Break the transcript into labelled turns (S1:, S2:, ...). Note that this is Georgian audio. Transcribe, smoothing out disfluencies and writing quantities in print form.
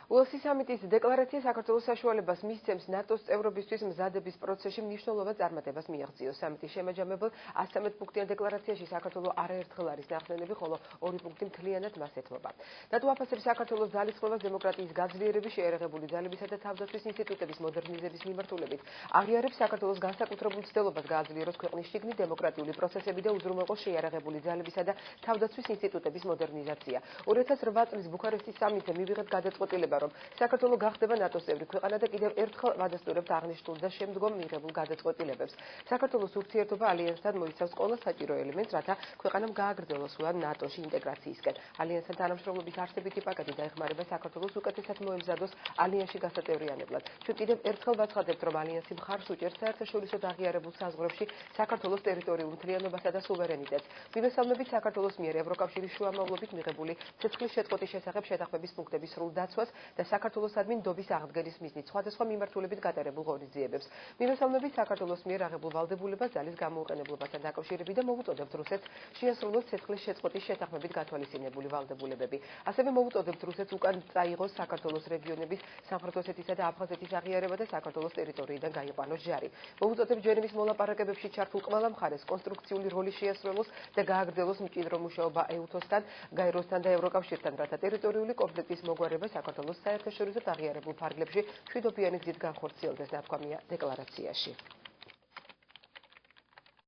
S1: უელსის სამიტის დეკლარაცია საქართველოს საშუალებას მისცემს ნატოს წევრობისთვის მზადების პროცესში მნიშვნელოვან წარმატებას მიაღწიოს. სამიტის შემაჯამებელ 113 პუნქტიან დეკლარაციაში საქართველო არაერთხელ არის ნახსენები, ხოლო 2 პუნქტი მთლიანად მას ეთმობა. ნატო აფასებს საქართველოს ძალისხმევას დემოკრატიის გაძლიერების, შეიარაღებული ძალებისა და თავდაცვის ინსტიტუტების მოდერნიზების მიმართულებით. აღიარებს საქართველოს განსაკუთრებულ ცდილობას გააძლიეროს ქვეყნის შიგნით დემოკრატიული პროცესები და უზრუნველყოს შეიარაღებული ძალებისა და თავდაცვის ინსტიტუტების მოდერნიზაცია. 2008 წლის ბუქარესტის სამიტზე მივიღეთ გადაწყვეტილება, რომ საქართველო გახდება ნატოს წევრი ქვეყანა და კიდევ ერთხელ ვადასტურებთ აღნიშნულ და შემდგომ მიღებულ გადაწყვეტილებებს. საქართველოს ურთიერთობა ალიანსთან მოიცავს ყველა საჭირო ელემენტს, რათა ქვეყანამ გააგრძელოს სვლა ნატოში ინტეგრაციისკენ. ალიანსთან თანამშრომლობის არსებითი პაკეტი დაეხმარება საქართველოს უკეთესად მოემზადოს ალიანსში გასაწევრიანებლად. ჩვენ კიდევ ერთხელ ვაცხადებთ, რომ ალიანსი მხარს უჭერს საერთაშორისო აღიარებულ საზღვრებში საქართველოს ტერიტორიულ მთლიანობასა და სუვერენიტეტს. მივესალმებით საქართველოს მიერ ევროკავშირის შუამავლობით მიღებული ცეცხლის შეწყვეტის შესახებ შეთანხმების პუნქტების სრულ დაცვას და საქართველოსადმი ნდობის აღდგენის მიზნით სხვადასხვა მიმართულებით გატარებულ ღონისძიებებს. მივესალმებით საქართველოს მიერ აღებულ ვალდებულებას ძალის გამოუყენებლობასთან დაკავშირებით და მოვუწოდებთ რუსეთს შეასრულოს ცეცხლის შეწყვეტის შეთანხმებით გათვალისწინებული ვალდებულებები. ასევე მოვუწოდებთ რუსეთს უკან წაიღოს საქართველოს რეგიონების სამხრეთ ოსეთისა და აფხაზეთის აღიარება და საქართველოს ტერიტორიიდან გაიყვანოს ჯარი. მოვუწოდებთ ჟენევის მოლაპარაკებებში ჩართულ ყველა მხარეს კონსტრუქციული როლი შეასრულოს და გააგრძელოს მჭიდრო მუშაობა ეუთოსთან, გაეროსთან და ევროკავშირთან, რათა ტერიტორიული კონფლიქტის მოგვარება საქართველოს საერთაშორისო აღიარებულ ფარგლებში მშვიდობიანი გზით განხორციელდეს, ნათქვამია დეკლარაციაში.